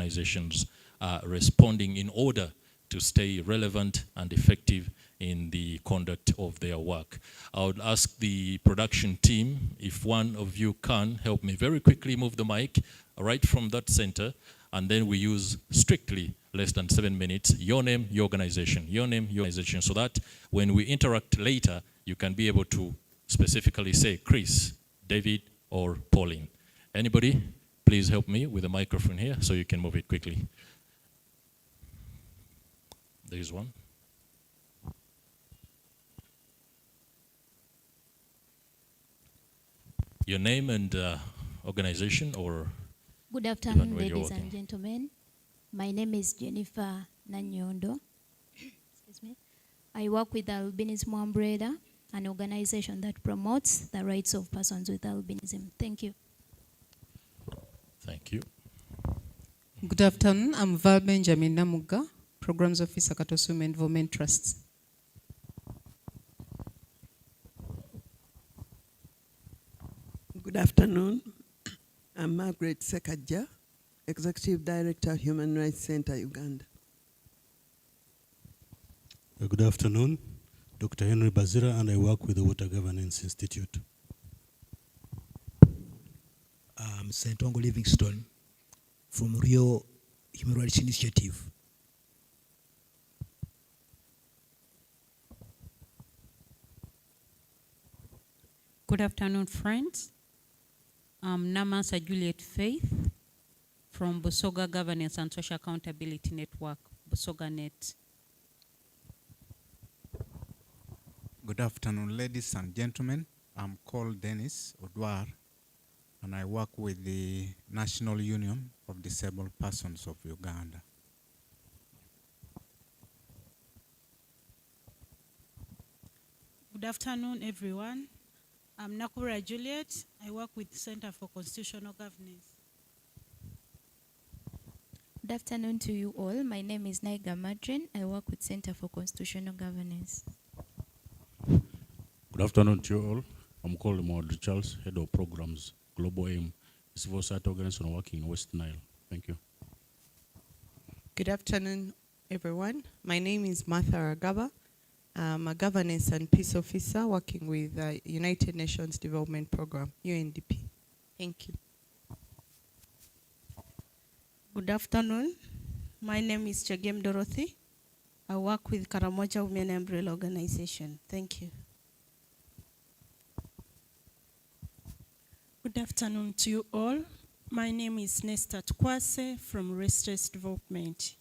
organizations are responding in order to stay relevant and effective in the conduct of their work. I would ask the production team if one of you can help me very quickly move the mic right from that center, and then we use strictly less than 7 minutes. Your name, your organization, your name, your organization, so that when we interact later, you can be able to specifically say Chris, David, or Pauline. Anybody? Please help me with the microphone here so you can move it quickly. There's one. Your name and organization, or good afternoon, ladies and gentlemen. My name is Jennifer Nanyondo. Excuse me. I work with Albinism Umbrella, an organization that promotes the rights of persons with albinism. Thank you. Thank you. Good afternoon. I'm Val Benjamin Namuga, Programs Officer, Katosum Involvement Trusts. Good afternoon. I'm Margaret Sekaja, Executive Director, Human Rights Center, Uganda. Good afternoon. Dr. Henry Bazira, and I work with the Water Governance Institute. I'm Sentongo Livingstone from Rio Human Rights Initiative. Good afternoon, friends. I'm Namasa Juliet Faith from Busoga Governance and Social Accountability Network, Busoga Net. Good afternoon, ladies and gentlemen. I'm called Dennis Odwar, and I work with the National Union of Disabled Persons of Uganda. Good afternoon, everyone. I'm Nakura Juliet. I work with the Center for Constitutional Governance. Good afternoon to you all. My name is Naiga Madrin. I work with Center for Constitutional Governance. Good afternoon to you all. I'm called Maud Charles, Head of Programs, Global Aim, Civil Society Organization working in West Nile. Thank you. Good afternoon, everyone. My name is Martha Ragaba. I'm a Governance and Peace Officer working with the United Nations Development Program, UNDP. Thank you. Good afternoon. My name is Chagem Dorothy. I work with Karamoja Women Umbrella Organization. Thank you. Good afternoon to you all. My name is Nesta Kwase from Restless Development.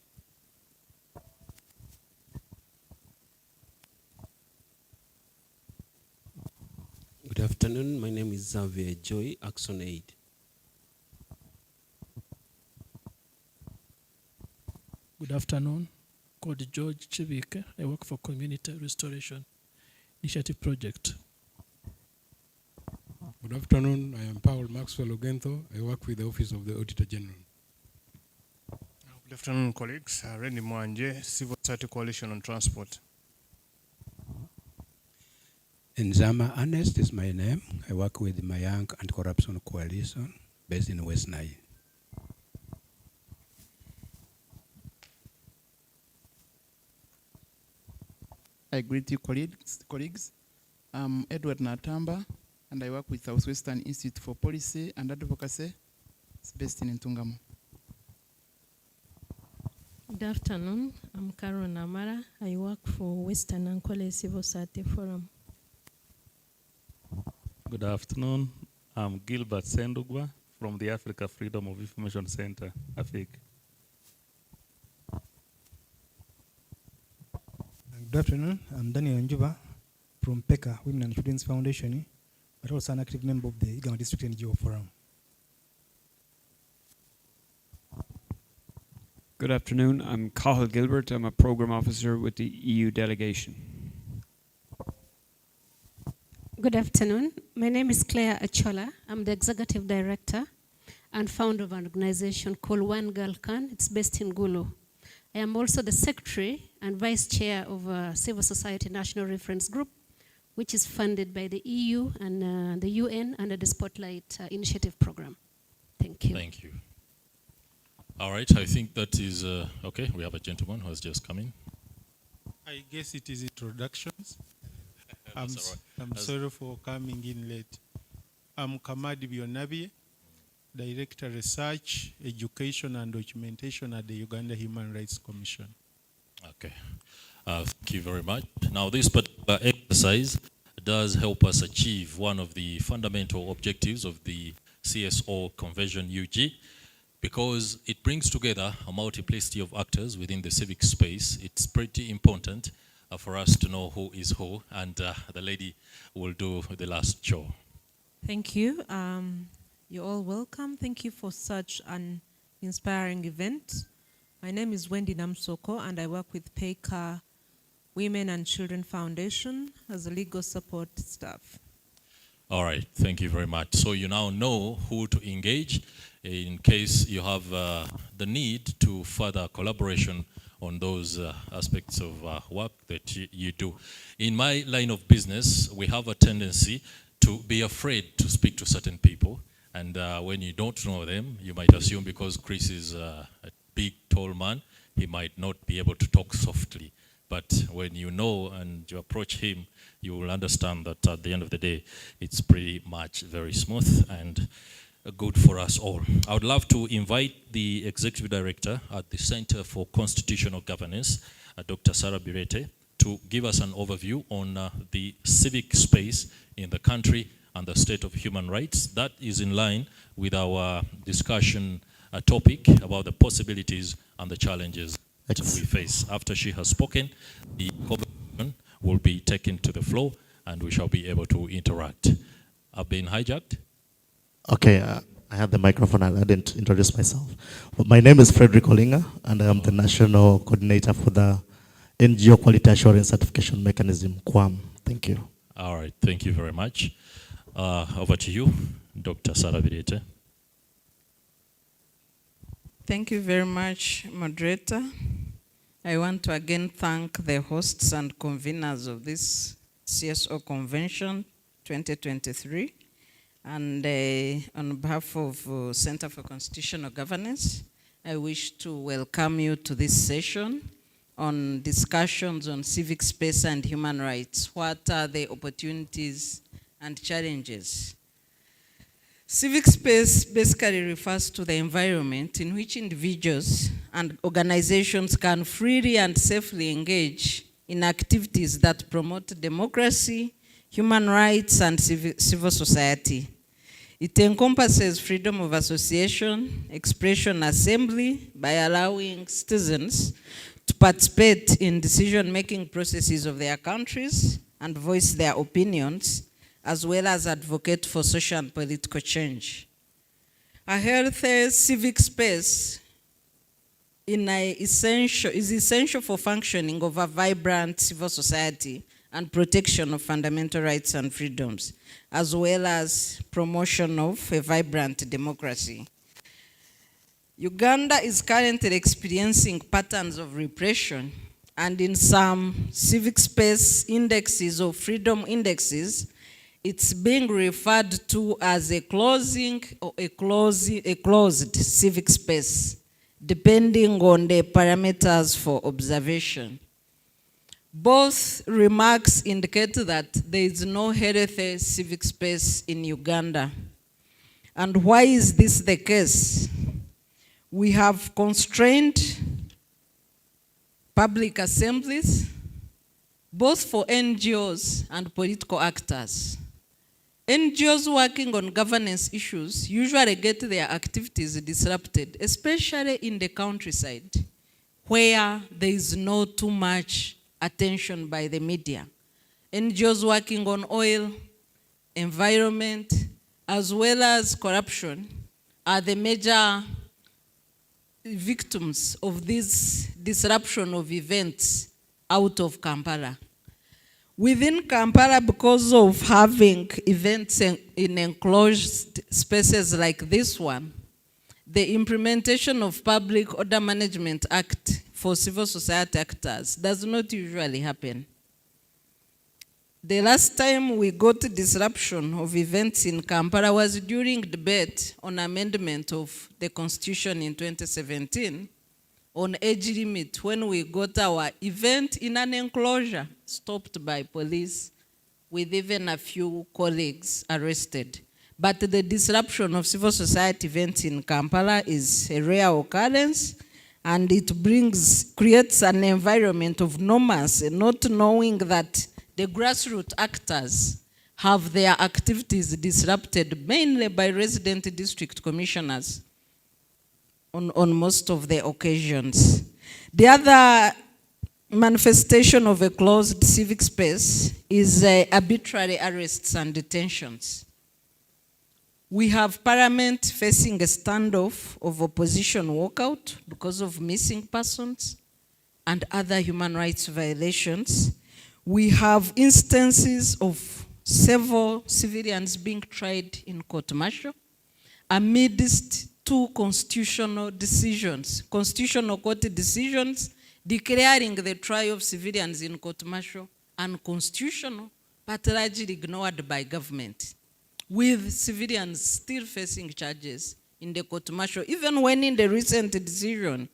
Good afternoon. My name is Xavier Joy, Action Aid. Good afternoon. Called George Civic. I work for Community Restoration Initiative Project. Good afternoon. I am Paul Maxwell Ogento. I work with the Office of the Auditor General. Good afternoon, colleagues. Randy Mwanje, Civil Society Coalition on Transport. Nzama Ernest is my name. I work with the Mayang Anti-Corruption Coalition based in West Nile. I greet you, colleagues. I'm Edward Natamba, and I work with Southwestern Institute for Policy and Advocacy. It's based in Ntungamo. Good afternoon. I'm Carol Namara. I work for Western Ankole Civil Society Forum. Good afternoon. I'm Gilbert Sendugwa from the Africa Freedom of Information Center, AFIC. Good afternoon. I'm Daniel Njuba from PECA, Women and Students Foundation, but also an active member of the Uganda District NGO Forum. Good afternoon. I'm Cathal Gilbert. I'm a program officer with the EU delegation. Good afternoon. My name is Claire Achola. I'm the executive director and founder of an organization called One Girl Can. It's based in Gulu. I am also the secretary and vice chair of a Civil Society National Reference Group, which is funded by the EU and the UN under the Spotlight Initiative program. Thank you. Thank you. All right, I think that is okay. We have a gentleman who has just come in. I guess it is introductions. That's all right. I'm sorry for coming in late. I'm Kamadi Bionabi, Director Research, Education and Documentation at the Uganda Human Rights Commission. Okay, thank you very much. Now this particular exercise does help us achieve one of the fundamental objectives of the CSO Convention UG, because it brings together a multiplicity of actors within the civic space. It's pretty important for us to know who is who, and the lady will do the last show. Thank you. You're all welcome. Thank you for such an inspiring event. My name is Wendy Namsoko, and I work with PECA Women and Children Foundation as a legal support staff. All right, thank you very much. So you now know who to engage in case you have the need to further collaboration on those aspects of work that you do. In my line of business, we have a tendency to be afraid to speak to certain people. And when you don't know them, you might assume because Chris is a big, tall man, he might not be able to talk softly. But when you know and you approach him, you will understand that at the end of the day, it's pretty much very smooth and good for us all. I would love to invite the Executive Director at the Center for Constitutional Governance, Dr. Sarah Birete, to give us an overview on the civic space in the country and the state of human rights. That is in line with our discussion topic about the possibilities and the challenges that we face. After she has spoken, the conversation will be taken to the floor and we shall be able to interact. I've been hijacked. Okay, I have the microphone and I didn't introduce myself. But my name is Frederick Olinga and I am the National Coordinator for the NGO Quality Assurance Certification Mechanism, QAM. Thank you. All right, thank you very much. Over to you, Dr. Sarah Birete. Thank you very much, moderator. I want to again thank the hosts and conveners of this CSO Convention 2023. And on behalf of Center for Constitutional Governance, I wish to welcome you to this session on discussions on civic space and human rights. What are the opportunities and challenges? Civic space basically refers to the environment in which individuals and organizations can freely and safely engage in activities that promote democracy, human rights, and civil society. It encompasses freedom of association, expression, assembly, by allowing citizens to participate in decision-making processes of their countries and voice their opinions, as well as advocate for social and political change. A healthy civic space is essential for functioning of a vibrant civil society and protection of fundamental rights and freedoms, as well as promotion of a vibrant democracy. Uganda is currently experiencing patterns of repression, and in some civic space indexes or freedom indexes, it's being referred to as a closing or a closed civic space, depending on the parameters for observation. Both remarks indicate that there is no healthy civic space in Uganda. And why is this the case? We have constrained public assemblies, both for NGOs and political actors. NGOs working on governance issues usually get their activities disrupted, especially in the countryside, where there is not too much attention by the media. NGOs working on oil, environment, as well as corruption are the major victims of this disruption of events out of Kampala. Within Kampala, because of having events in enclosed spaces like this one, the implementation of Public Order Management Act for civil society actors does not usually happen. The last time we got disruption of events in Kampala was during debate on amendment of the Constitution in 2017 on age limit, when we got our event in an enclosure stopped by police with even a few colleagues arrested. But the disruption of civil society events in Kampala is a rare occurrence, and it creates an environment of normancy, not knowing that the grassroots actors have their activities disrupted mainly by resident district commissioners on most of the occasions. The other manifestation of a closed civic space is arbitrary arrests and detentions. We have Parliament facing a standoff of opposition walkout because of missing persons and other human rights violations. We have instances of several civilians being tried in court-martial amidst two constitutional court decisions declaring the trial of civilians in court-martial unconstitutional, but largely ignored by government, with civilians still facing charges in the court-martial, even when in the recent decision,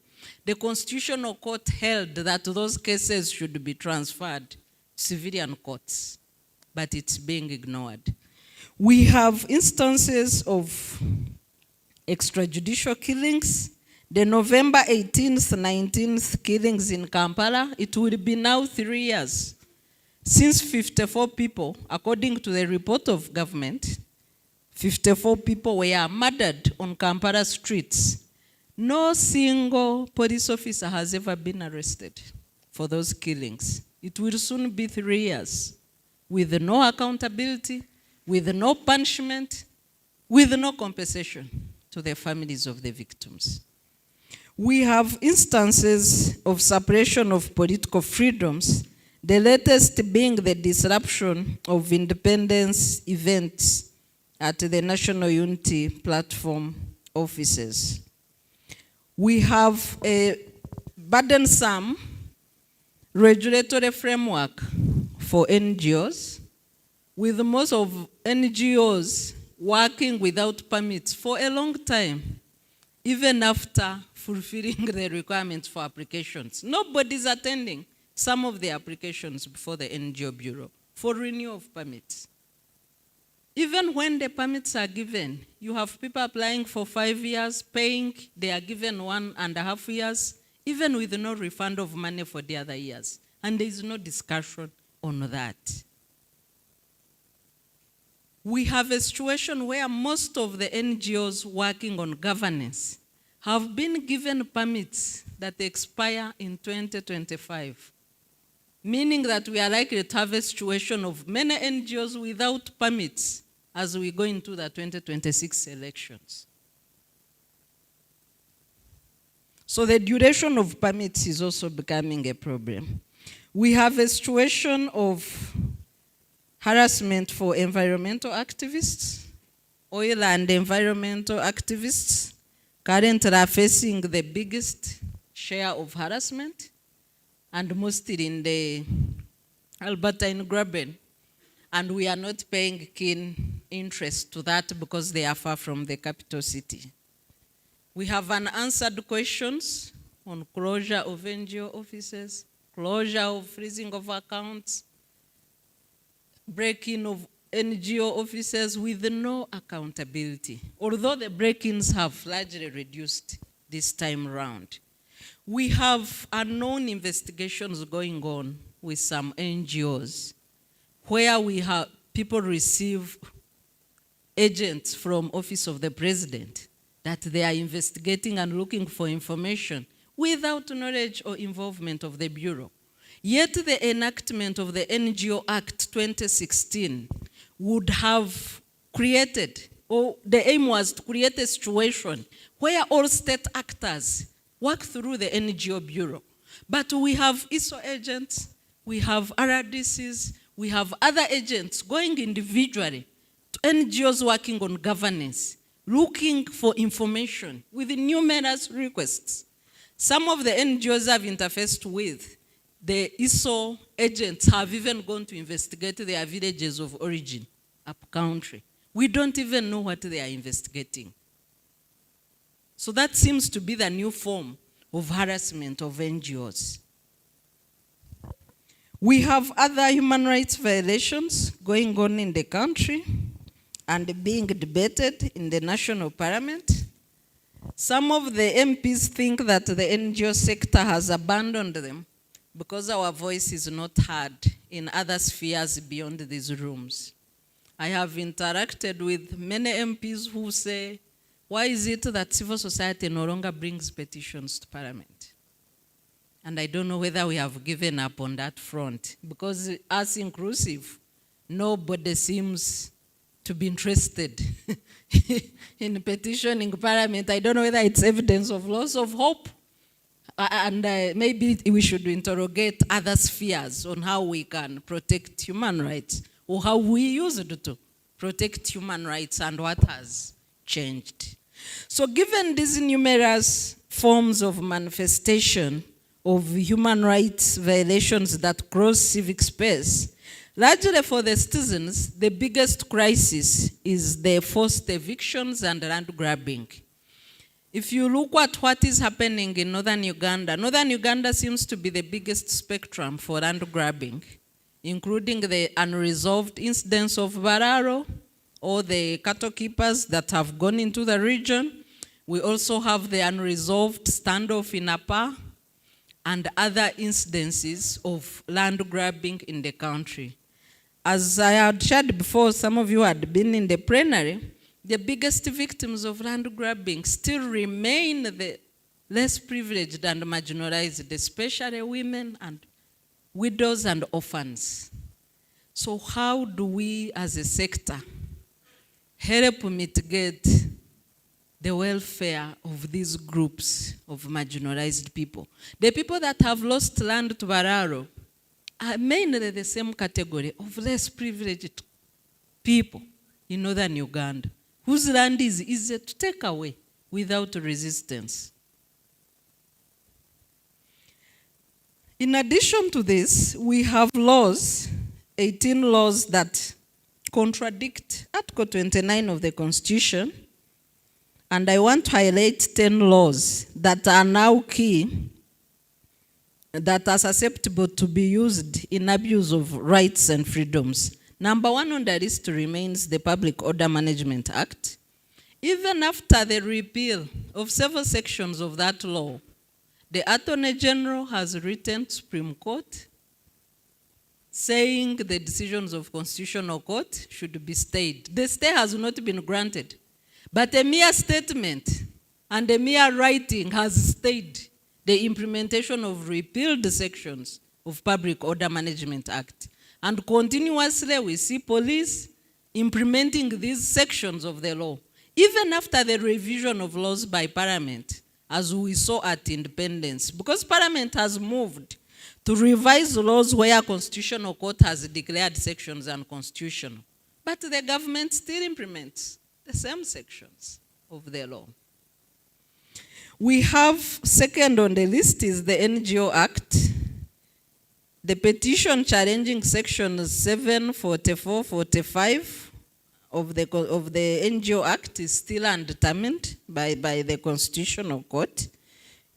the Constitutional Court held that those cases should be transferred to civilian courts, but it's being ignored. We have instances of extrajudicial killings. The November 18th, 19th killings in Kampala, it will be now 3 years since 54 people, according to the report of government, 54 people were murdered on Kampala streets. No single police officer has ever been arrested for those killings. It will soon be 3 years with no accountability, with no punishment, with no compensation to the families of the victims. We have instances of suppression of political freedoms, the latest being the disruption of independence events at the National Unity Platform offices. We have a burdensome regulatory framework for NGOs, with most of NGOs working without permits for a long time, even after fulfilling the requirements for applications. Nobody's attending some of the applications before the NGO Bureau for renewal of permits. Even when the permits are given, you have people applying for 5 years, paying, they are given 1.5 years, even with no refund of money for the other years. And there is no discussion on that. We have a situation where most of the NGOs working on governance have been given permits that expire in 2025, meaning that we are likely to have a situation of many NGOs without permits as we go into the 2026 elections. So the duration of permits is also becoming a problem. We have a situation of harassment for environmental activists. Oil and environmental activists currently are facing the biggest share of harassment, and mostly in the Albertine Graben. And we are not paying keen interest to that because they are far from the capital city. We have unanswered questions on closure of NGO offices, closure of freezing of accounts, break-in of NGO offices with no accountability, although the break-ins have largely reduced this time around. We have unknown investigations going on with some NGOs where we have people receive agents from Office of the President that they are investigating and looking for information without knowledge or involvement of the Bureau. Yet the enactment of the NGO Act 2016 would have created, or the aim was to create a situation where all state actors work through the NGO Bureau. But we have ISO agents, we have RRDCs, we have other agents going individually to NGOs working on governance, looking for information with numerous requests. Some of the NGOs I've interfaced with the ISO agents have even gone to investigate their villages of origin up country. We don't even know what they are investigating. So that seems to be the new form of harassment of NGOs. We have other human rights violations going on in the country and being debated in the national parliament. Some of the MPs think that the NGO sector has abandoned them because our voice is not heard in other spheres beyond these rooms. I have interacted with many MPs who say, why is it that civil society no longer brings petitions to Parliament? And I don't know whether we have given up on that front, because as inclusive, nobody seems to be interested in petitioning Parliament. I don't know whether it's evidence of loss of hope. And maybe we should interrogate other spheres on how we can protect human rights, or how we used to protect human rights and what has changed. So given these numerous forms of manifestation of human rights violations that cross civic space, largely for the citizens, the biggest crisis is the forced evictions and land grabbing. If you look at what is happening in northern Uganda seems to be the biggest spectrum for land grabbing, including the unresolved incidents of Bararo, or the cattle keepers that have gone into the region. We also have the unresolved standoff in Apa and other incidences of land grabbing in the country. As I had shared before, some of you had been in the plenary, the biggest victims of land grabbing still remain the less privileged and marginalized, especially women and widows and orphans. So how do we as a sector help mitigate the welfare of these groups of marginalized people? The people that have lost land to Bararo are mainly the same category of less privileged people in northern Uganda, whose land is easy to take away without resistance. In addition to this, we have laws, 18 laws that contradict Article 29 of the Constitution, and I want to highlight 10 laws that are now key, that are susceptible to be used in abuse of rights and freedoms. Number one on the list remains the Public Order Management Act. Even after the repeal of several sections of that law, the Attorney General has written to Supreme Court saying the decisions of Constitutional Court should be stayed. The stay has not been granted, but a mere statement and a mere writing has stayed the implementation of repealed sections of Public Order Management Act. And continuously we see police implementing these sections of the law, even after the revision of laws by Parliament, as we saw at independence, because Parliament has moved to revise laws where Constitutional Court has declared sections unconstitutional. But the government still implements the same sections of the law. We have, second on the list is the NGO Act. The petition challenging sections 7, 44, 45 of the NGO Act is still undetermined by the Constitutional Court.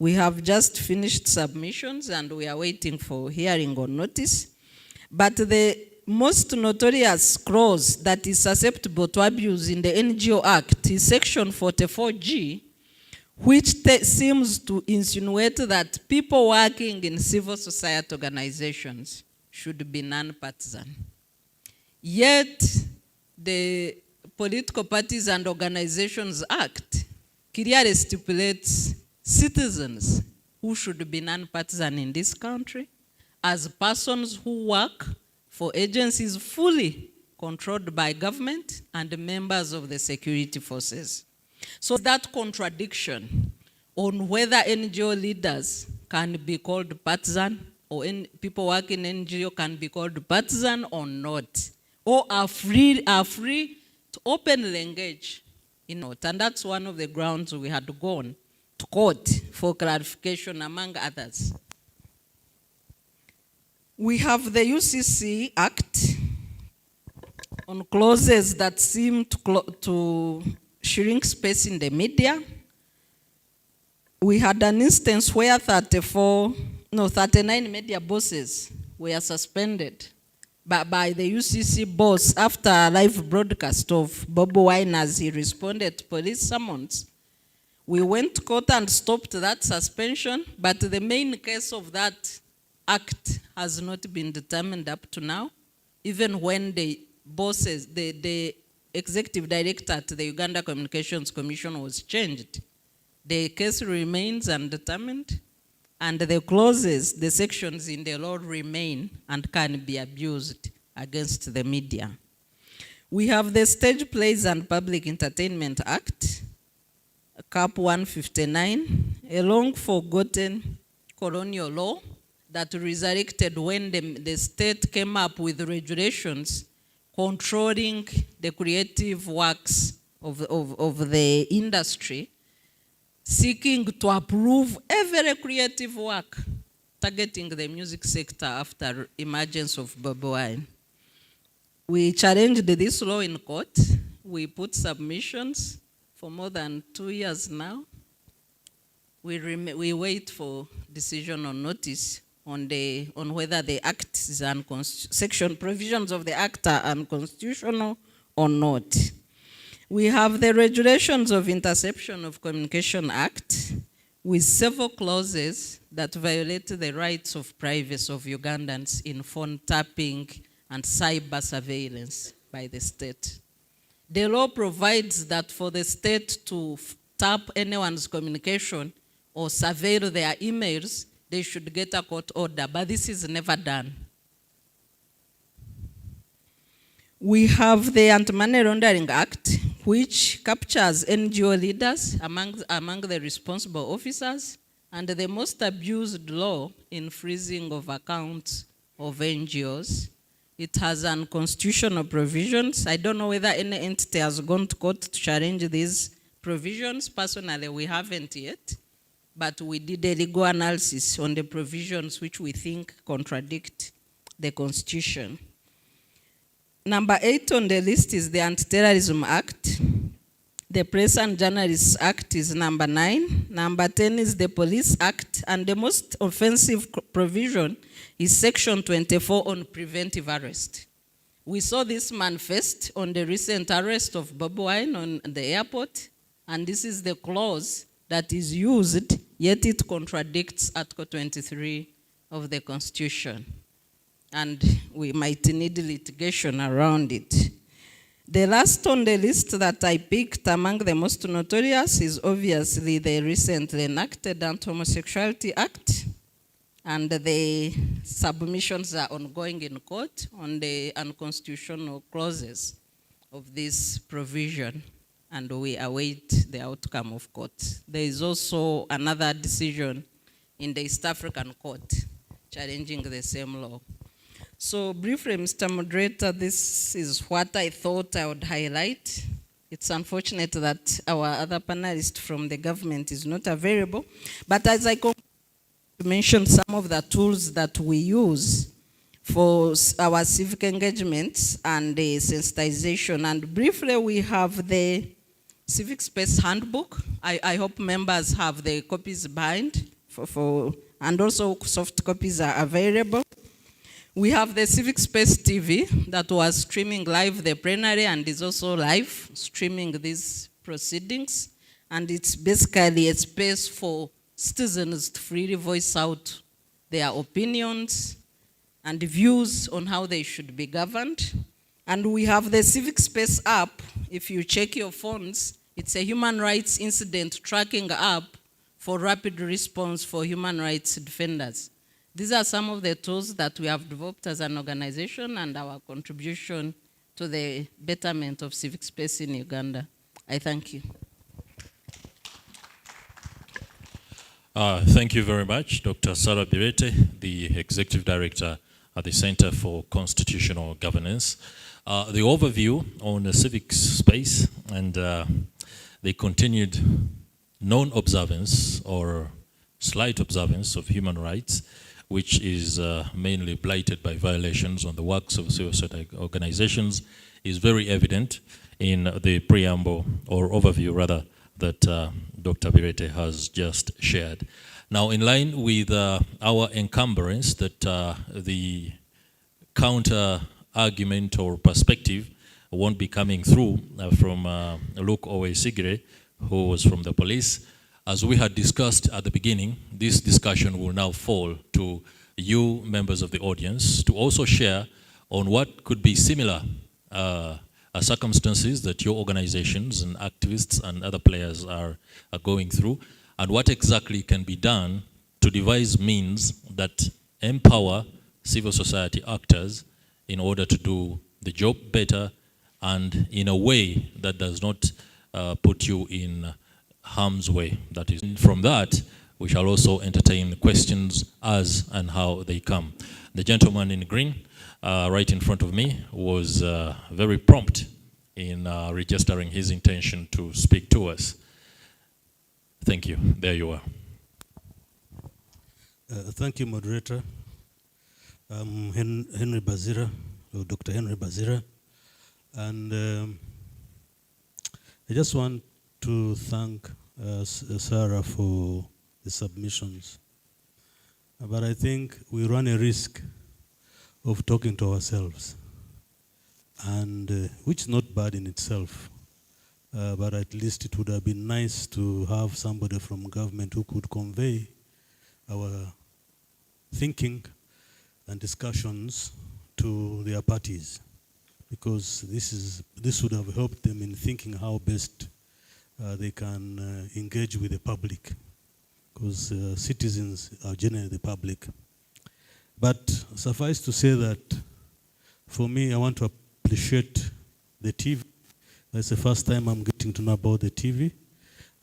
We have just finished submissions and we are waiting for hearing or notice. But the most notorious clause that is susceptible to abuse in the NGO Act is Section 44G, which seems to insinuate that people working in civil society organizations should be non-partisan. Yet, the Political Parties and Organizations Act clearly stipulates citizens who should be non-partisan in this country as persons who work for agencies fully controlled by government and members of the security forces. So that contradiction on whether NGO leaders can be called partisan, or people working in NGO can be called partisan or not, or are free to openly engage in it. And that's one of the grounds we had gone to court for clarification, among others. We have the UCC Act on clauses that seem to shrink space in the media. We had an instance where 39 media bosses were suspended by the UCC boss after a live broadcast of Bobi Wine as he responded to police summons. We went to court and stopped that suspension, but the main case of that act has not been determined up to now, even when the bosses, the executive director to the Uganda Communications Commission was changed. The case remains undetermined, and the clauses, the sections in the law remain and can be abused against the media. We have the Stage Plays and Public Entertainment Act, Cap 159, a long-forgotten colonial law that resurrected when the state came up with regulations controlling the creative works of the industry, seeking to approve every creative work targeting the music sector after emergence of Bobi Wine. We challenged this law in court. We put submissions for more than 2 years now. We wait for decision on notice on whether the act is section provisions of the act are unconstitutional or not. We have the Regulations of Interception of Communication Act with several clauses that violate the rights of privacy of Ugandans in phone tapping and cyber surveillance by the state. The law provides that for the state to tap anyone's communication or surveil their emails, they should get a court order, but this is never done. We have the Anti-Money Laundering Act, which captures NGO leaders among the responsible officers, and the most abused law in freezing of accounts of NGOs. It has unconstitutional provisions. I don't know whether any entity has gone to court to challenge these provisions. Personally, we haven't yet, but we did a legal analysis on the provisions which we think contradict the Constitution. Number 8 on the list is the Anti-Terrorism Act. The Press and Journalists Act is number 9. Number 10 is the Police Act, and the most offensive provision is Section 24 on preventive arrest. We saw this manifest on the recent arrest of Bobi Wine on the airport, and this is the clause that is used, yet it contradicts Article 23 of the Constitution. And we might need litigation around it. The last on the list that I picked among the most notorious is obviously the recently enacted Anti-Homosexuality Act, and the submissions are ongoing in court on the unconstitutional clauses of this provision, and we await the outcome of court. There is also another decision in the East African Court challenging the same law. So briefly, Mr. Moderator, this is what I thought I would highlight. It's unfortunate that our other panelist from the government is not available, but as I mention some of the tools that we use for our civic engagements and the sensitization. And briefly, we have the Civic Space Handbook. I hope members have the copies behind, and also soft copies are available. We have the Civic Space TV that was streaming live the plenary and is also live streaming these proceedings. And it's basically a space for citizens to freely voice out their opinions and views on how they should be governed. And we have the Civic Space app. If you check your phones, it's a human rights incident tracking app for rapid response for human rights defenders. These are some of the tools that we have developed as an organization and our contribution to the betterment of civic space in Uganda. I thank you. Thank you very much, Dr. Sarah Birete, the Executive Director at the Center for Constitutional Governance. The overview on the civic space and the continued non-observance or slight observance of human rights which is mainly blighted by violations on the works of civil society organizations, is very evident in the preamble, or overview rather, that Dr. Birete has just shared. Now, in line with our encumbrance that the counter argument or perspective won't be coming through from Luke Owe-Sigire, who was from the police. As we had discussed at the beginning, this discussion will now fall to you, members of the audience, to also share on what could be similar circumstances that your organizations and activists and other players are going through, and what exactly can be done to devise means that empower civil society actors in order to do the job better and in a way that does not put you in harm's way. That is, from that, we shall also entertain questions as and how they come. The gentleman in green, right in front of me, was very prompt in registering his intention to speak to us. Thank you. There you are. Thank you, moderator. I'm Henry Bazira, or Dr. Henry Bazira, and I just want to thank Sarah for the submissions. But I think we run a risk of talking to ourselves, and which is not bad in itself, but at least it would have been nice to have somebody from government who could convey our thinking and discussions to their parties, because this would have helped them in thinking how best they can engage with the public, because citizens are generally the public. But suffice to say that for me, I want to appreciate the TV. That's the first time I'm getting to know about the TV.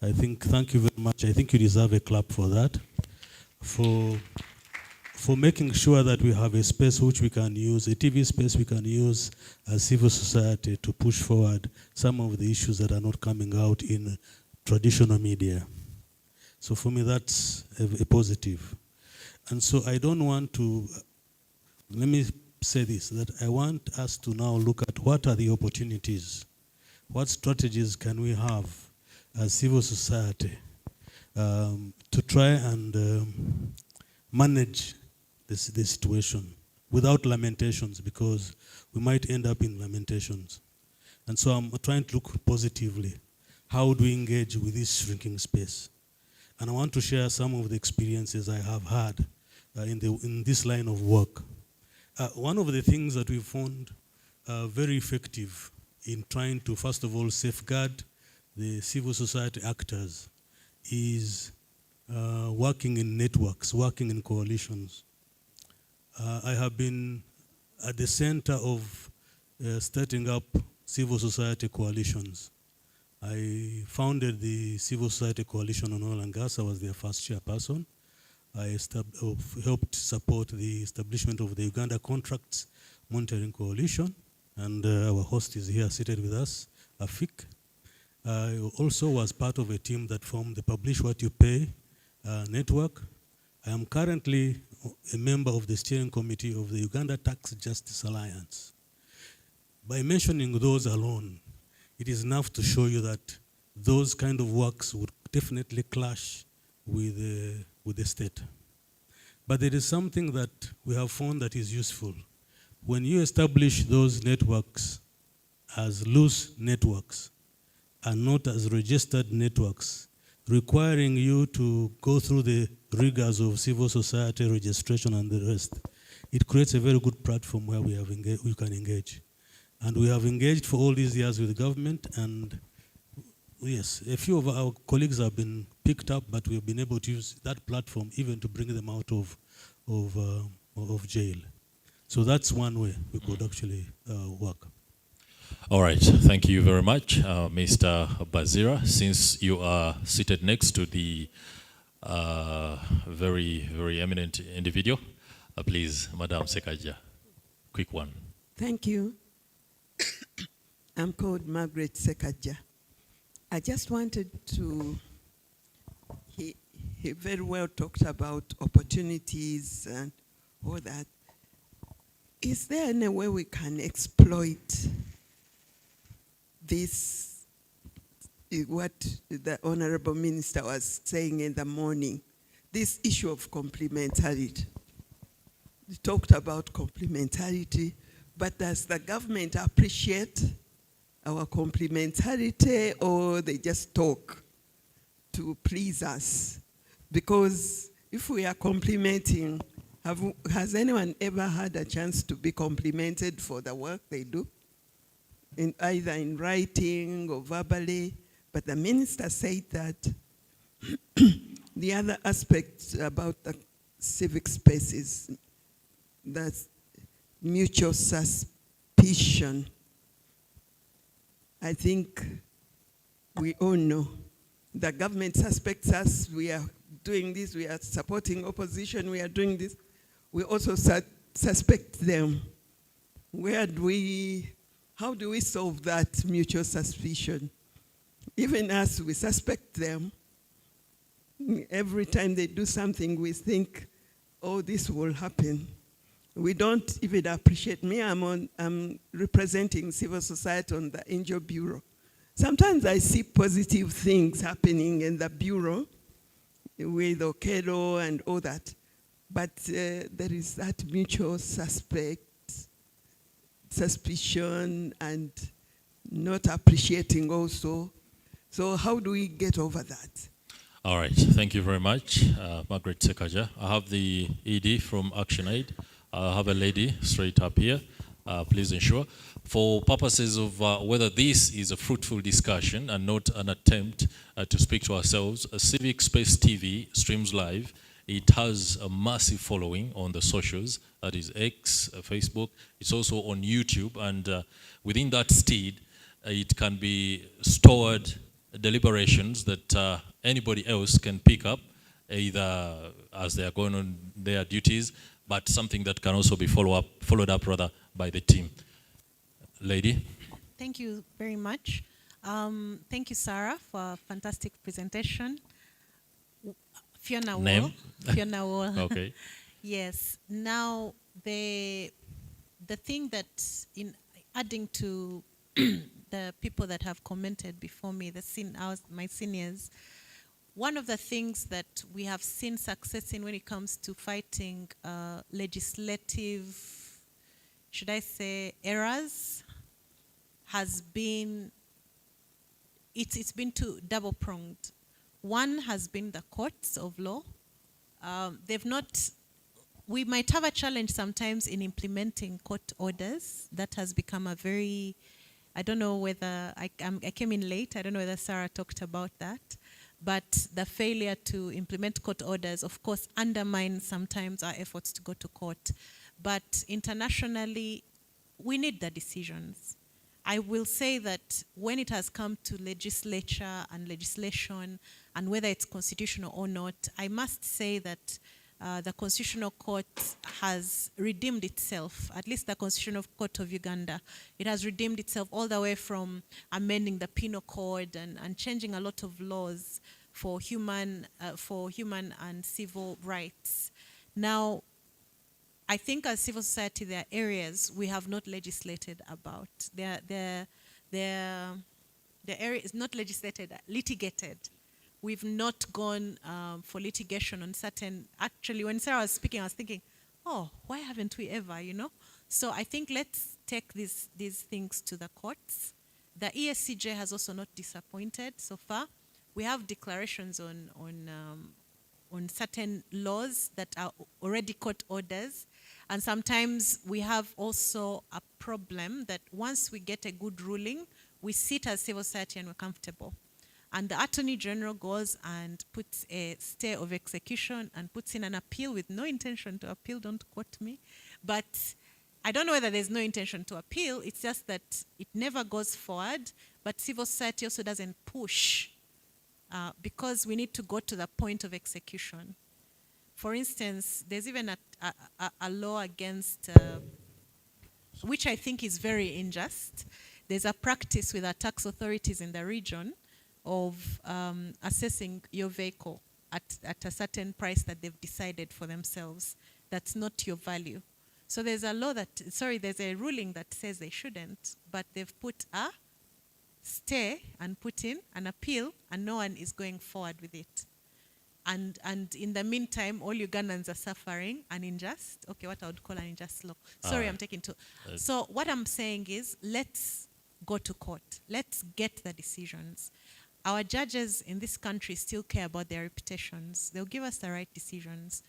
I think, thank you very much. I think you deserve a clap for that, for making sure that we have a space which we can use, a TV space we can use as civil society to push forward some of the issues that are not coming out in traditional media. So for me, that's a positive. And so I don't want to, let me say this, that I want us to now look at what are the opportunities, what strategies can we have as civil society to try and manage this situation without lamentations, because we might end up in lamentations. And so I'm trying to look positively. How do we engage with this shrinking space? And I want to share some of the experiences I have had in this line of work. One of the things that we found very effective in trying to, first of all, safeguard the civil society actors is working in networks, working in coalitions. I have been at the center of starting up civil society coalitions. I founded the Civil Society Coalition on Oil and Gas. I was their first chairperson. I helped support the establishment of the Uganda Contracts Monitoring Coalition, and our host is here seated with us, Afik. I also was part of a team that formed the Publish What You Pay network. I am currently a member of the steering committee of the Uganda Tax Justice Alliance. By mentioning those alone, it is enough to show you that those kind of works would definitely clash with the state. But there is something that we have found that is useful. When you establish those networks as loose networks and not as registered networks, requiring you to go through the rigors of civil society registration and the rest, it creates a very good platform where we can engage. And we have engaged for all these years with the government, and yes, a few of our colleagues have been picked up, but we've been able to use that platform even to bring them out of jail. So that's one way we could actually work. All right, thank you very much, Mr. Bazira. Since you are seated next to the very, very eminent individual, please, Madam Sekaja, quick one. Thank you. I'm called Margaret Sekaja. I just wanted to he very well talked about opportunities and all that. Is there any way we can exploit this, what the Honorable Minister was saying in the morning, this issue of complementarity? We talked about complementarity, but does the government appreciate our complementarity, or they just talk to please us? Because if we are complimenting, has anyone ever had a chance to be complimented for the work they do? Either in writing or verbally, but the minister said that the other aspect about the civic spaces, that's mutual suspicion. I think we all know the government suspects us, we are doing this, we are supporting opposition, we are doing this. We also suspect them. How do we solve that mutual suspicion? Even us, we suspect them. Every time they do something, we think, oh, this will happen. We don't even appreciate. Me, I'm representing civil society on the NGO Bureau. Sometimes I see positive things happening in the Bureau with Okedo and all that. But there is that mutual suspicion and not appreciating also. So how do we get over that? All right, thank you very much, Margaret Sekaja. I have the ED from ActionAid. I have a lady straight up here. Please ensure. For purposes of whether this is a fruitful discussion and not an attempt to speak to ourselves, Civic Space TV streams live. It has a massive following on the socials, that is X, Facebook. It's also on YouTube, and within that steed, it can be stored deliberations that anybody else can pick up, either as they are going on their duties, but something that can also be followed up by the team. Lady. Thank you very much. Thank you, Sarah, for a fantastic presentation. Fiona Name? Wall. Fiona Wall. Okay. Yes. Now, the thing that, in adding to the people that have commented before me, my seniors, one of the things that we have seen success in when it comes to fighting legislative, should I say, errors, has been, it's been double-pronged. One has been the courts of law. We might have a challenge sometimes in implementing court orders. That has become a very, I don't know whether, I came in late, I don't know whether Sarah talked about that, but the failure to implement court orders, of course, undermines sometimes our efforts to go to court. But internationally, we need the decisions. I will say that when it has come to legislature and legislation, and whether it's constitutional or not, I must say that the Constitutional Court has redeemed itself, at least the Constitutional Court of Uganda. It has redeemed itself all the way from amending the Penal Code and changing a lot of laws for human and civil rights. Now, I think as civil society, there are areas we have not legislated about. There are areas not legislated, litigated. We've not gone for litigation on certain, actually when Sarah was speaking, I was thinking, oh, why haven't we ever, you know? So I think let's take these things to the courts. The ESCJ has also not disappointed so far. We have declarations on certain laws that are already court orders. And sometimes we have also a problem that once we get a good ruling, we sit as civil society and we're comfortable. And the Attorney General goes and puts a stay of execution and puts in an appeal with no intention to appeal, don't quote me. But I don't know whether there's no intention to appeal, it's just that it never goes forward, but civil society also doesn't push because we need to go to the point of execution. For instance, there's even a law against, which I think is very unjust. There's a practice with our tax authorities in the region of assessing your vehicle at a certain price that they've decided for themselves. That's not your value. So there's a law that, there's a ruling that says they shouldn't, but they've put a stay and put in an appeal, and no one is going forward with it. And in the meantime, all Ugandans are suffering an unjust, what I would call an unjust law. Sorry, I'm taking two. So what I'm saying is, let's go to court. Let's get the decisions. Our judges in this country still care about their reputations. They'll give us the right decisions.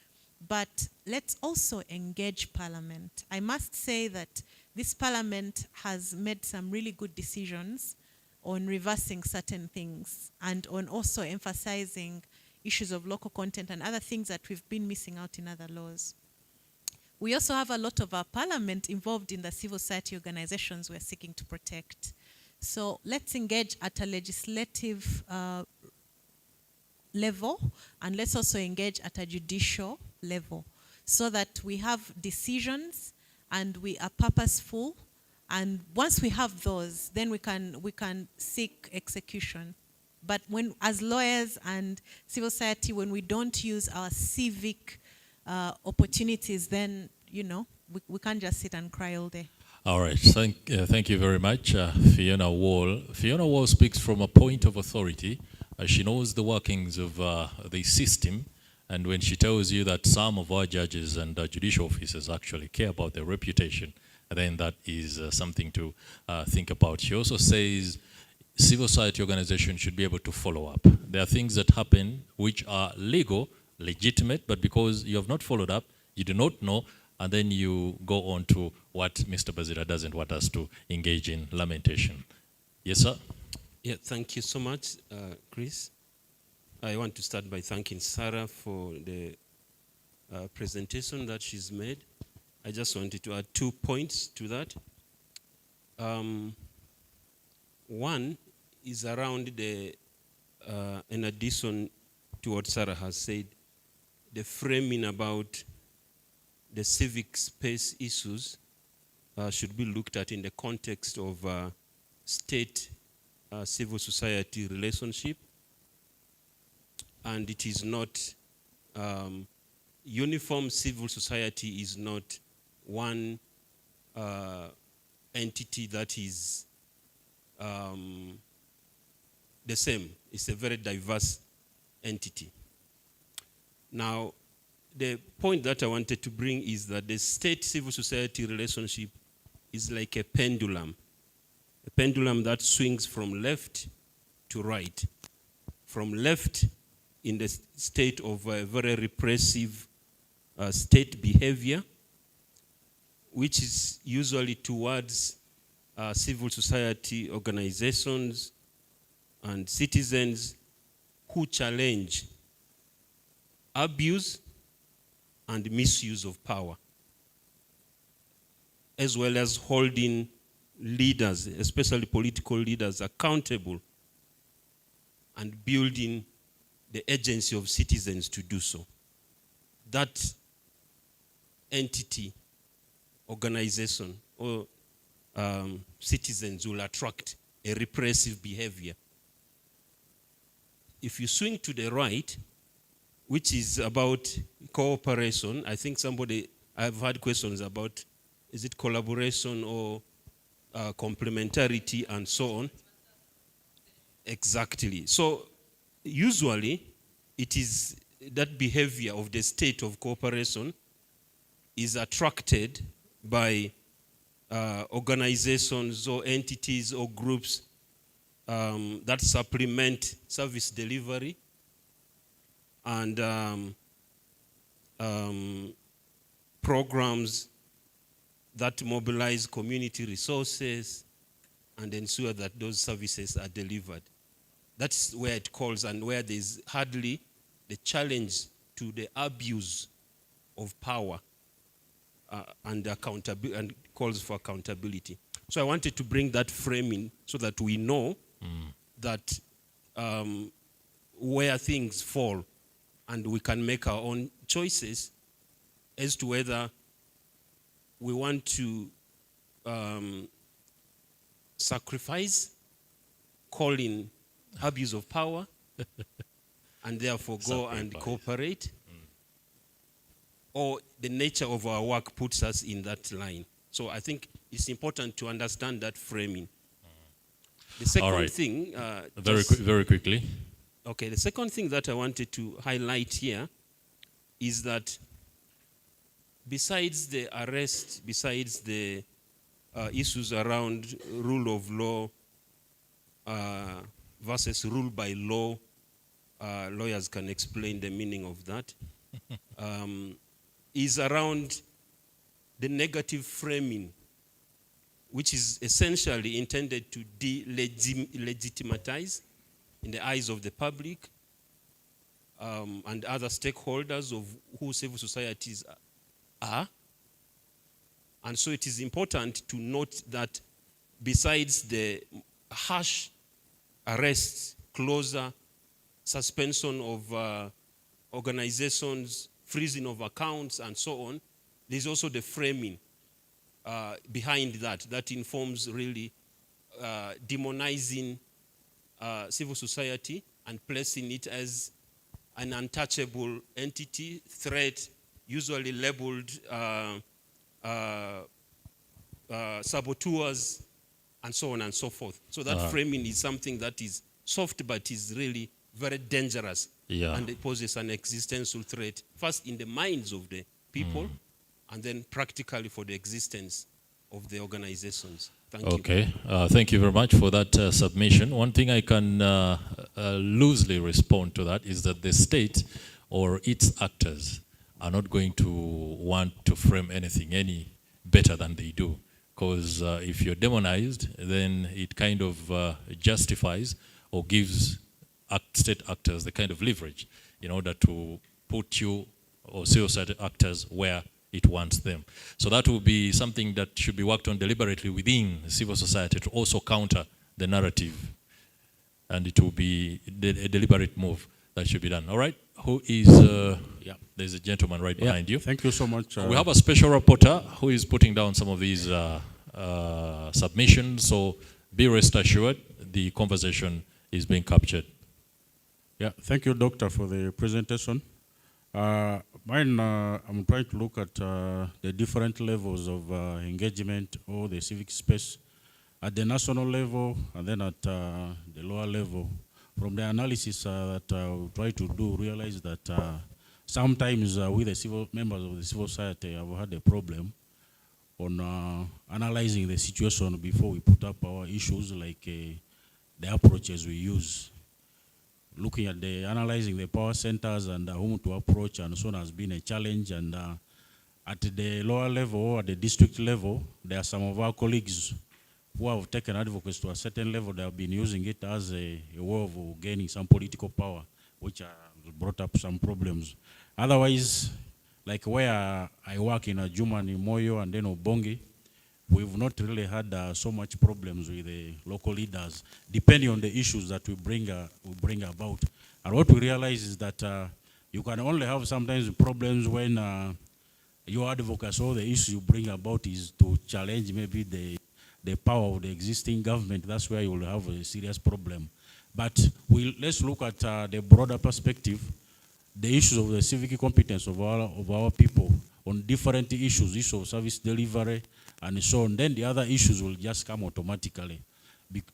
But let's also engage Parliament. I must say that this Parliament has made some really good decisions on reversing certain things and on also emphasizing issues of local content and other things that we've been missing out in other laws. We also have a lot of our Parliament involved in the civil society organizations we're seeking to protect. So let's engage at a legislative level, and let's also engage at a judicial level, so that we have decisions and we are purposeful, and once we have those, then we can seek execution. But when, as lawyers and civil society, when we don't use our civic opportunities, then we can't just sit and cry all day. All right, thank you very much, Fiona Wall. Fiona Wall speaks from a point of authority. She knows the workings of the system, and when she tells you that some of our judges and judicial officers actually care about their reputation, then that is something to think about. She also says civil society organizations should be able to follow up. There are things that happen which are legal, legitimate, but because you have not followed up, you do not know, and then you go on to what Mr. Bazira doesn't want us to engage in, lamentation. Yes, sir? Yeah, thank you so much, Chris. I want to start by thanking Sarah for the presentation that she's made. I just wanted to add 2 points to that. One is around the, in addition to what Sarah has said, the framing about the civic space issues should be looked at in the context of state civil society relationship, and it is not uniform. Civil society is not one entity that is the same. It's a very diverse entity. Now, the point that I wanted to bring is that the state civil society relationship is like a pendulum that swings from left to right. From left in the state of a very repressive state behavior, which is usually towards civil society organizations and citizens who challenge abuse and misuse of power, as well as holding leaders, especially political leaders, accountable and building the agency of citizens to do so. That entity, organization, or citizens will attract a repressive behavior. If you swing to the right, which is about cooperation, I think I've had questions about, is it collaboration or complementarity and so on? Exactly. So usually it is that behavior of the state of cooperation is attracted by organizations or entities or groups that supplement service delivery and programs that mobilize community resources and ensure that those services are delivered. That's where it calls, and where there's hardly the challenge to the abuse of power and accountability, and calls for accountability. So I wanted to bring that framing so that we know that where things fall, and we can make our own choices as to whether we want to sacrifice calling abuse of power and therefore go and cooperate, or the nature of our work puts us in that line. So I think it's important to understand that framing. The second thing... very quickly. Okay, the second thing that I wanted to highlight here is that besides the arrest, besides the issues around rule of law versus rule by law, lawyers can explain the meaning of that, is around the negative framing, which is essentially intended to delegitimize in the eyes of the public and other stakeholders of who civil societies are. And so it is important to note that besides the harsh arrests, closure, suspension of organizations, freezing of accounts, and so on, there's also the framing behind that informs really demonizing civil society and placing it as an untouchable entity, threat, usually labeled saboteurs, and so on and so forth. So that framing is something that is soft, but is really very dangerous. Yeah. And it poses an existential threat, first in the minds of the people, and then practically for the existence of the organizations. Thank you. Okay, thank you very much for that submission. One thing I can loosely respond to that is that the state or its actors are not going to want to frame anything any better than they do. Because if you're demonized, then it kind of justifies or gives state actors the kind of leverage in order to put you or civil society actors where it wants them. So that will be something that should be worked on deliberately within civil society to also counter the narrative. And it will be a deliberate move that should be done. All right? Who is, yeah, there's a gentleman right behind you. Thank you so much. We have a special rapporteur who is putting down some of these submissions. So be rest assured, the conversation is being captured. Yeah, thank you, Doctor, for the presentation. I'm trying to look at the different levels of engagement or the civic space at the national level and then at the lower level. From the analysis that we try to do, realize that sometimes with the members of the civil society have had a problem on analyzing the situation before we put up our issues, like the approaches we use. Looking at analyzing the power centers and whom to approach and so on has been a challenge. And at the lower level, at the district level, there are some of our colleagues who have taken advocacy to a certain level. They have been using it as a way of gaining some political power, which has brought up some problems. Otherwise, like where I work in Juma, Moyo, and then Obongi, we've not really had so much problems with the local leaders, depending on the issues that we bring about. And what we realize is that you can only have sometimes problems when your advocacy or the issue you bring about is to challenge maybe the power of the existing government. That's where you will have a serious problem. But let's look at the broader perspective, the issues of the civic competence of our people on different issues of service delivery, and so on. Then the other issues will just come automatically,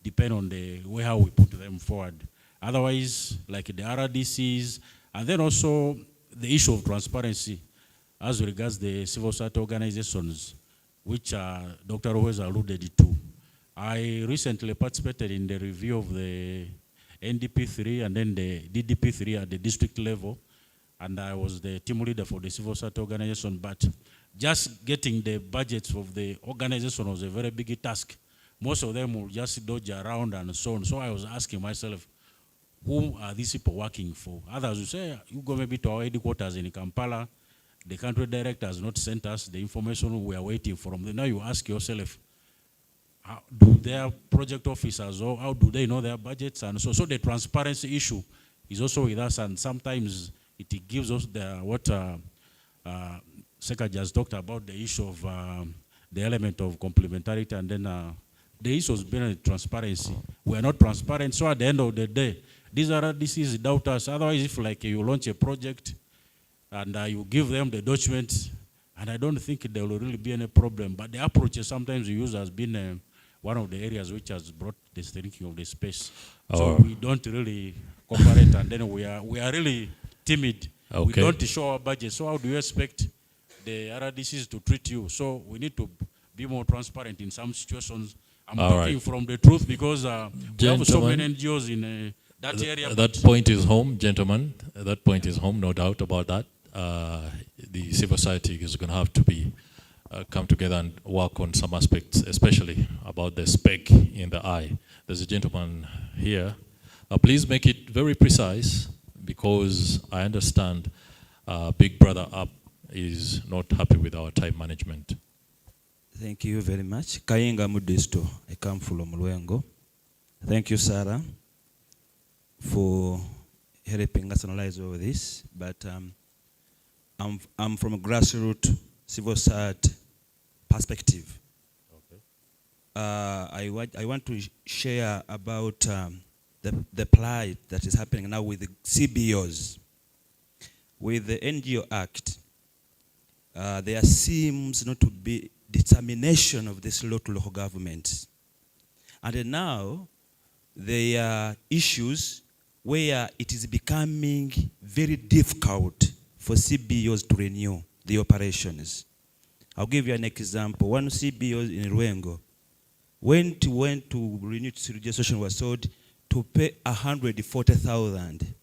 depend on the way how we put them forward. Otherwise, like the RDCs, and then also the issue of transparency as regards the civil society organizations, which Dr. Rohes alluded to. I recently participated in the review of the NDP3 and then the DDP3 at the district level, and I was the team leader for the civil society organization, but just getting the budgets of the organization was a very big task. Most of them will just dodge around and so on. So I was asking myself, who are these people working for? Others will say, you go maybe to our headquarters in Kampala, the country director has not sent us the information we are waiting for. Now you ask yourself, do their project officers, or how do they know their budgets? And so the transparency issue is also with us, and sometimes it gives us what Seka just talked about, the issue of the element of complementarity, and then the issue has been transparency. We are not transparent, so at the end of the day, These RDCs doubt us. Otherwise, if like you launch a project and you give them the documents, and I don't think there will really be any problem. But the approaches sometimes we use has been one of the areas which has brought this thinking of the space. So we don't really cooperate, and then we are really timid. We don't show our budget. So how do you expect the RDCs to treat you? So we need to be more transparent in some situations. I'm talking from the truth because we have so many NGOs in that area. That point is home, gentlemen. That point is home, no doubt about that. The civil society is going to have to be come together and work on some aspects, especially about the speck in the eye. There's a gentleman here. Please make it very precise, because I understand Big Brother Up is not happy with our time management. Thank you very much. Kayinga Mudisto, I come from Mlwengo. Thank you, Sarah, for helping us analyze all this. But I'm from a grassroots civil society perspective. Okay. I want to share about the plight that is happening now with the CBOs. With the NGO Act, there seems not to be determination of this local government. And now there are issues where it is becoming very difficult for CBOs to renew the operations. I'll give you an example. One CBO in Rwengo, when it went to renew its registration, was told to pay 140,000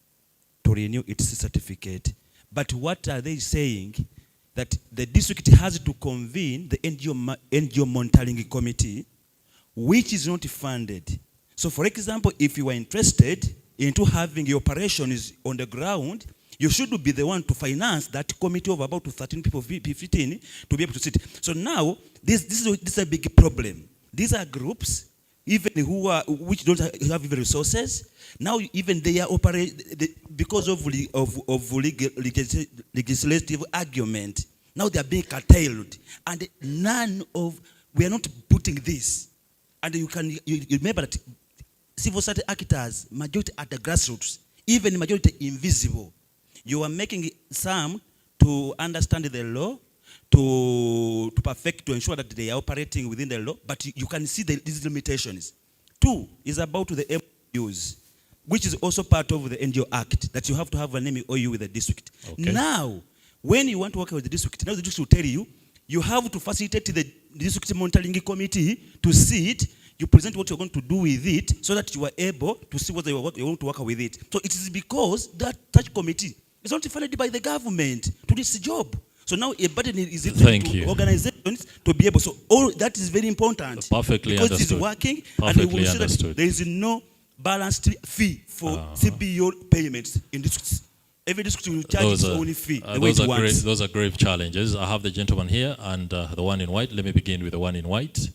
to renew its certificate. But what are they saying? That the district has to convene the NGO monitoring committee, which is not funded. So for example, if you are interested into having your operations on the ground, you should be the one to finance that committee of about 13 people, 15, to be able to sit. So now, this is a big problem. These are groups, even which don't have even resources. Now even they are because of legislative argument. Now they are being curtailed, and we are not putting this. And you remember that civil society actors, majority at the grassroots, even majority invisible. You are making some to understand the law, to perfect, to ensure that they are operating within the law, but you can see these limitations. 2 is about the MOUs, which is also part of the NGO Act, that you have to have an MOU with the district. Okay. Now, when you want to work with the district, now the district will tell you, you have to facilitate the district monitoring committee to see it, you present what you're going to do with it, so that you are able to see whether you want to work with it. So it is because that such committee is not funded by the government to this job. So now a burden is to organizations to be able. So all that is very important. Perfectly because understood. It's working, Perfectly and we will see understood. that there is no balanced fee for CBO payments in districts. Every district will charge its own fee. Those are grave challenges. I have the gentleman here and the one in white. Let me begin with the one in white.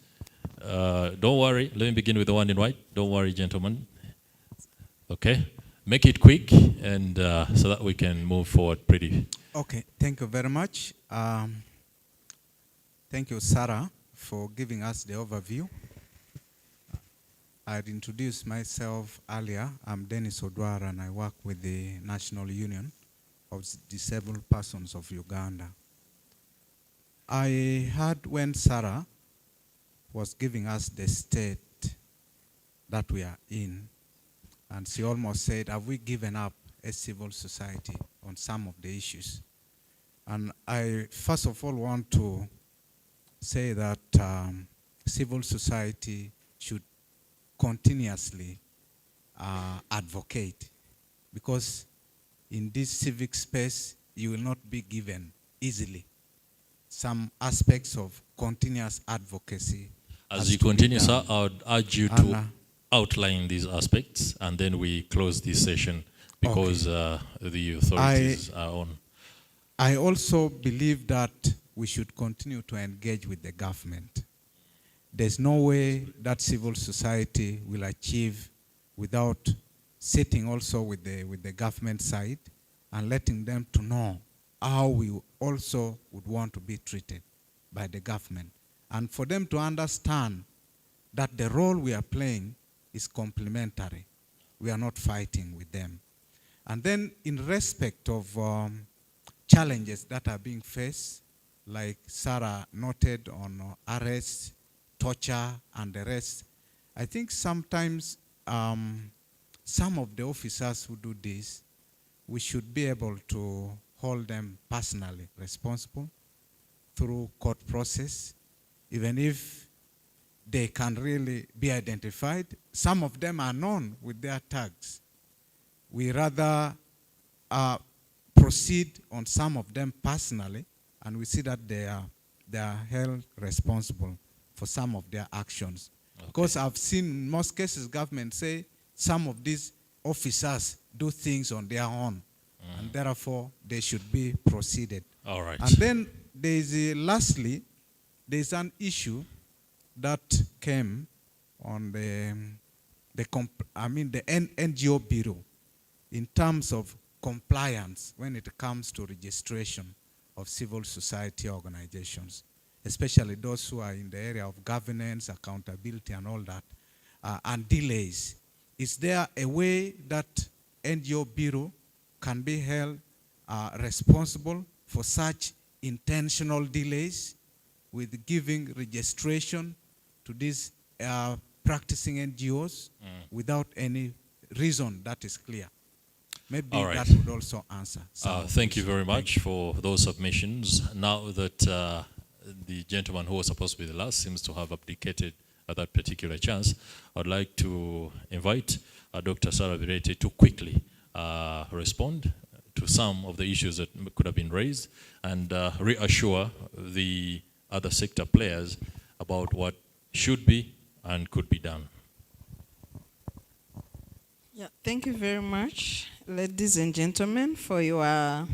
Don't worry. Let me begin with the one in white. Don't worry, gentlemen. Okay. Make it quick, and so that we can move forward pretty. Okay, thank you very much. Thank you, Sarah, for giving us the overview. I'd introduced myself earlier. I'm Dennis Odwara, and I work with the National Union of Disabled Persons of Uganda. I heard when Sarah was giving us the state that we are in, and she almost said, have we given up as civil society on some of the issues? And I first of all want to say that civil society should continuously advocate, because in this civic space, you will not be given easily some aspects of continuous advocacy. As you continue, sir, I would urge you to outline these aspects, and then we close this session, because the authorities are on. I also believe that we should continue to engage with the government. There's no way that civil society will achieve without sitting also with the government side and letting them to know how we also would want to be treated by the government. And for them to understand that the role we are playing is complementary. we are not fighting with them. And then in respect of challenges that are being faced, like Sarah noted on arrest, torture, and the rest, I think sometimes some of the officers who do this, we should be able to hold them personally responsible through court process, even if they can really be identified. Some of them are known with their tags. We rather proceed on some of them personally, and we see that they are held responsible for some of their actions. Okay. Because I've seen in most cases government say some of these officers do things on their own, and therefore they should be proceeded. All right. And then there is lastly, there is an issue that came on the NGO Bureau in terms of compliance when it comes to registration of civil society organizations, especially those who are in the area of governance, accountability, and all that, and delays. Is there a way that NGO Bureau can be held responsible for such intentional delays with giving registration to these practicing NGOs without any reason that is clear? Maybe that would also answer. Thank you very much for those submissions. Now that the gentleman who was supposed to be the last seems to have abdicated at that particular chance, I'd like to invite Dr. Sarah Birete to quickly respond to some of the issues that could have been raised and reassure the other sector players about what should be and could be done. Yeah, thank you very much, ladies and gentlemen, for your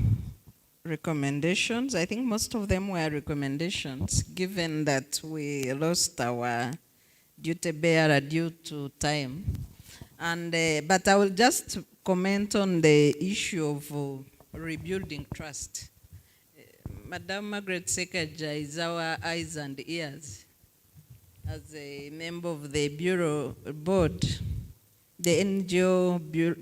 recommendations. I think most of them were recommendations, given that we lost our duty bearer due to time. And but I will just comment on the issue of rebuilding trust. Madam Margaret Sekaja is our eyes and ears. As a member of the Bureau board, the NGO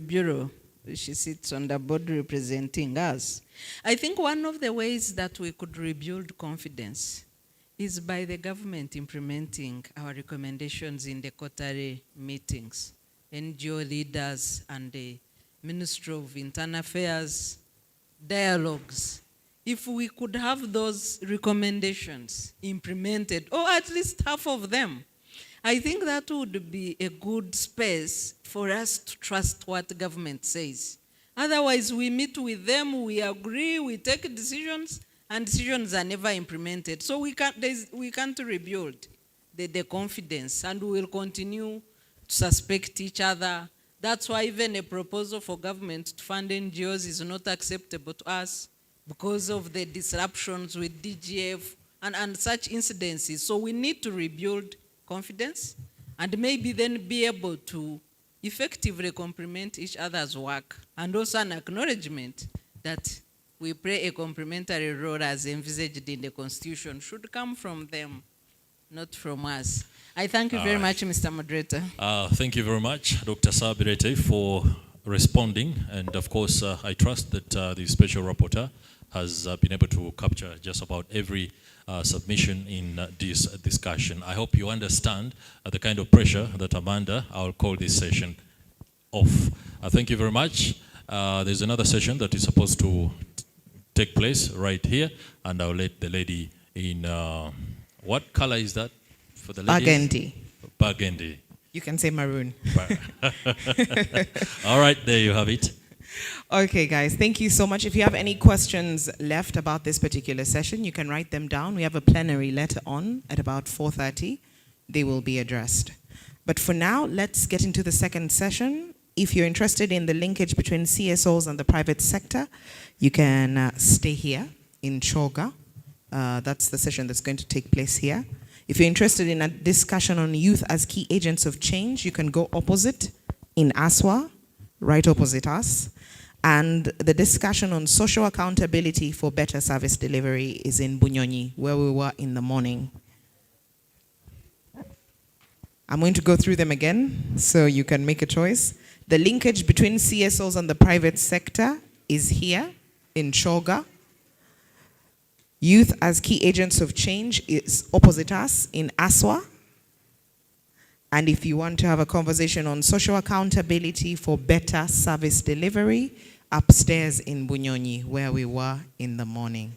Bureau, she sits on the board representing us. I think one of the ways that we could rebuild confidence is by the government implementing our recommendations in the quarterly meetings. NGO leaders and the Ministry of Internal Affairs dialogues. If we could have those recommendations implemented, or at least half of them, I think that would be a good space for us to trust what the government says. Otherwise, we meet with them, we agree, we take decisions, and decisions are never implemented. So we can't rebuild the confidence, and we will continue to suspect each other. That's why even a proposal for government to fund NGOs is not acceptable to us because of the disruptions with DGF and such incidences. So we need to rebuild confidence and maybe then be able to effectively complement each other's work, and also an acknowledgement that we play a complementary role as envisaged in the Constitution should come from them, not from us. I thank you very much, Mr. Moderator. Thank you very much, Dr. Sarah Birete, for responding. And of course, I trust that the Special Rapporteur has been able to capture just about every submission in this discussion. I hope you understand the kind of pressure that Amanda, I'll call this session off. Thank you very much. There's another session that is supposed to take place right here, and I'll let the lady in, what color is that for the ladies? Burgundy. Burgundy. You can say maroon. All right, there you have it. Okay, guys, thank you so much. If you have any questions left about this particular session, you can write them down. We have a plenary later on at about 4:30. They will be addressed. But for now, let's get into the second session. If you're interested in the linkage between CSOs and the private sector, you can stay here in Choga. That's the session that's going to take place here. If you're interested in a discussion on youth as key agents of change, you can go opposite in Aswa, right opposite us. And the discussion on social accountability for better service delivery is in Bunyonyi, where we were in the morning. I'm going to go through them again so you can make a choice. The linkage between CSOs and the private sector is here in Choga. Youth as key agents of change is opposite us in Aswa. And if you want to have a conversation on social accountability for better service delivery, upstairs in Bunyonyi, where we were in the morning.